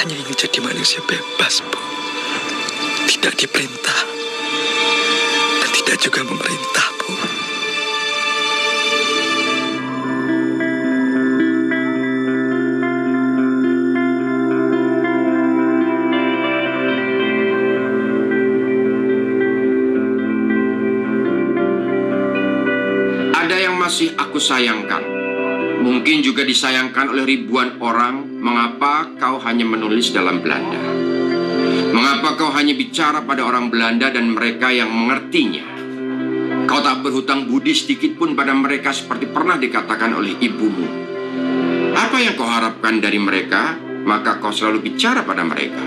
hanya ingin jadi manusia bebas, Bu. Tidak diperintah. Dan tidak juga memerintah, Bu. Ada yang masih aku sayangkan. Mungkin juga disayangkan oleh ribuan orang. Mengapa kau hanya menulis dalam Belanda? Mengapa kau hanya bicara pada orang Belanda dan mereka yang mengertinya? Kau tak berhutang budi sedikit pun pada mereka seperti pernah dikatakan oleh ibumu. Apa yang kau harapkan dari mereka, maka kau selalu bicara pada mereka.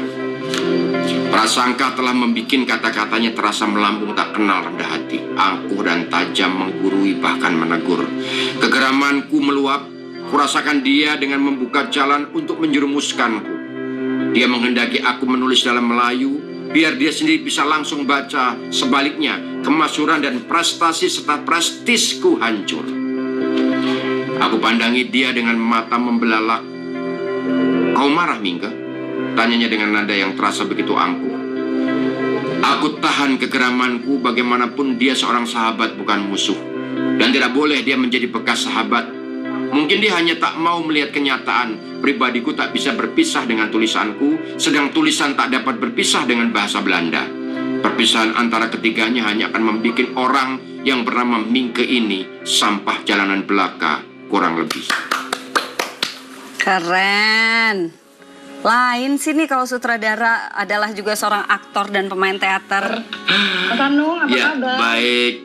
Prasangka telah membuat kata-katanya terasa melambung tak kenal rendah hati. Angkuh dan tajam menggurui bahkan menegur. Kegeramanku meluap. Kurasakan dia dengan membuka jalan untuk menjerumuskanku. Dia menghendaki aku menulis dalam Melayu, biar dia sendiri bisa langsung baca. Sebaliknya, kemasyhuran dan prestasi serta prestisku hancur. Aku pandangi dia dengan mata membelalak. Kau marah, Mingke? Tanyanya dengan nada yang terasa begitu angkuh. Aku tahan kegeramanku, bagaimanapun dia seorang sahabat bukan musuh. Dan tidak boleh dia menjadi bekas sahabat. Mungkin dia hanya tak mau melihat kenyataan. Pribadiku tak bisa berpisah dengan tulisanku, sedang tulisan tak dapat berpisah dengan bahasa Belanda. Perpisahan antara ketiganya hanya akan membuat orang yang bernama Mingke ini sampah jalanan belaka, kurang lebih. Keren. Lain sih nih kalau sutradara adalah juga seorang aktor dan pemain teater. Mas Anung, apa Ya, kabar? baik.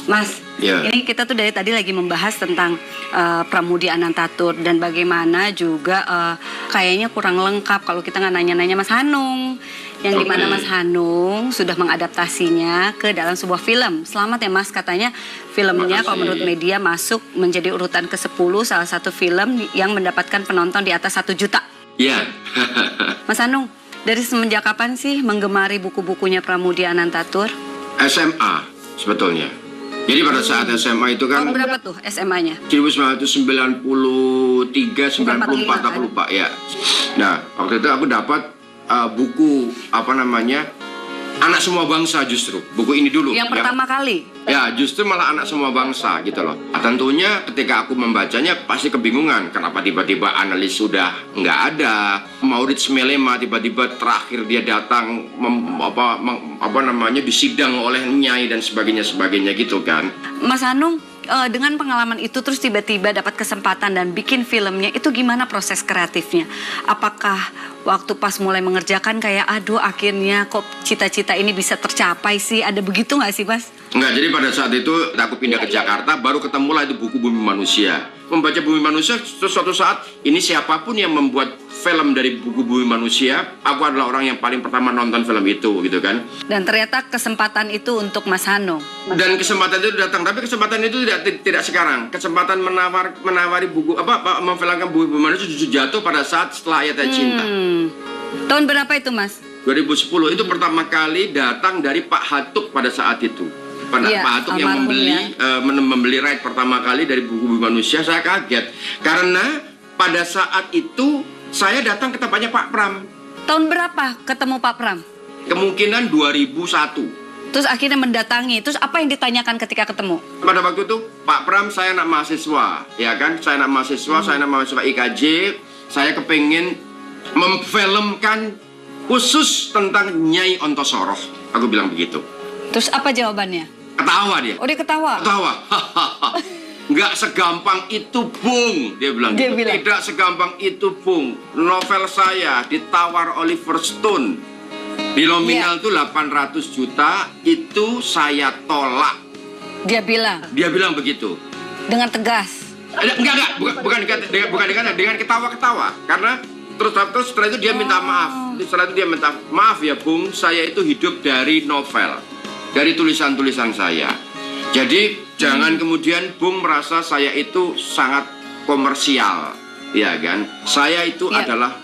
Mas, Ya. ini kita tuh dari tadi lagi membahas tentang Pramoedya Anantatur dan bagaimana juga kayaknya kurang lengkap kalau kita nggak nanya-nanya Mas Hanung. Yang dimana Mas Hanung sudah mengadaptasinya ke dalam sebuah film. Selamat ya Mas, katanya filmnya kalau menurut media masuk menjadi urutan ke-10 salah satu film yang mendapatkan penonton di atas 1 juta. Ya. Mas Hanung, dari semenjak kapan sih menggemari buku-bukunya Pramoedya Anantatur? SMA sebetulnya. Jadi pada saat SMA itu kan Tahun berapa tuh SMA-nya? 1993, 94 aku lupa ya. Nah, waktu itu aku dapat buku Anak Semua Bangsa justru. Buku ini dulu. Yang pertama kali? Ya, justru malah Anak Semua Bangsa gitu loh. Tentunya ketika aku membacanya pasti kebingungan. Kenapa tiba-tiba analis sudah nggak ada. Maurits Melema tiba-tiba terakhir dia datang disidang oleh Nyai dan sebagainya gitu kan. Mas Hanung, dengan pengalaman itu terus tiba-tiba dapat kesempatan dan bikin filmnya, itu gimana proses kreatifnya? Apakah waktu pas mulai mengerjakan kayak aduh akhirnya kok cita-cita ini bisa tercapai sih? Ada begitu nggak sih Mas? Enggak, jadi pada saat itu aku pindah ke Jakarta, baru ketemulah itu buku Bumi Manusia. Membaca Bumi Manusia, terus suatu saat ini siapapun yang membuat film dari buku Bumi Manusia, aku adalah orang yang paling pertama nonton film itu gitu kan. Dan ternyata kesempatan itu untuk Mas Hanung. Dan kesempatan itu datang, tapi kesempatan itu tidak sekarang. Kesempatan menawari buku memfilmkan Bumi Manusia justru jatuh pada saat setelah Ayat Cinta. Tahun berapa itu Mas? 2010 itu pertama kali datang dari Pak Hatuk pada saat itu. Pak Hatuk yang membeli right pertama kali dari buku Bumi Manusia. Saya kaget karena pada saat itu saya datang ke tempatnya Pak Pram. Tahun berapa ketemu Pak Pram? Kemungkinan 2001. Terus akhirnya mendatangi. Terus apa yang ditanyakan ketika ketemu? Pada waktu itu Pak Pram, saya anak mahasiswa, ya kan? Saya anak mahasiswa, saya anak mahasiswa IKJ. Saya kepingin memfilmkan khusus tentang Nyai Ontosoroh. Aku bilang begitu. Terus apa jawabannya? Ketawa dia. Oh, dia ketawa? Ketawa. Nggak segampang itu, Bung. Dia bilang gitu. Tidak segampang itu, Bung. Novel saya ditawar Oliver Stone. Di nominal itu 800 juta, itu saya tolak. Dia bilang? Dia bilang begitu. Dengan tegas? Bukan dengan ketawa-ketawa. Karena terus setelah itu dia minta maaf. Setelah itu dia minta maaf ya, Bung. Saya itu hidup dari novel, dari tulisan-tulisan saya. Jadi jangan kemudian Bung merasa saya itu sangat komersial, ya kan? Saya itu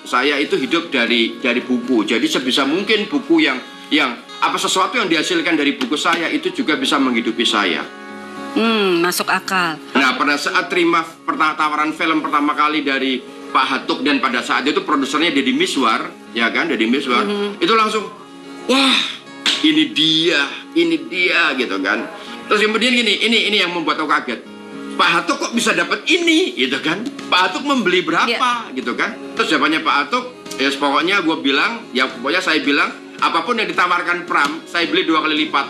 saya itu hidup dari buku. Jadi sebisa mungkin buku yang sesuatu yang dihasilkan dari buku saya itu juga bisa menghidupi saya. Masuk akal. Nah, pada saat terima tawaran film pertama kali dari Pak Hatuk, dan pada saat itu produsernya Deddy Miswar, ya kan, Deddy Miswar, itu langsung, wah, ini dia gitu kan. Terus kemudian ini yang membuat aku kaget. Pak Hatuk kok bisa dapat ini, gitu kan? Pak Hatuk membeli berapa, gitu kan? Terus jawabannya Pak Hatuk, ya pokoknya gue bilang, ya pokoknya saya bilang, apapun yang ditawarkan Pram, saya beli 2 kali lipat.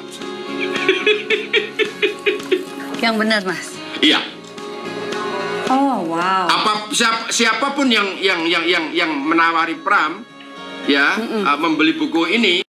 Yang benar, Mas. Iya. Oh, wow. Siapapun yang menawari Pram, ya, membeli buku ini.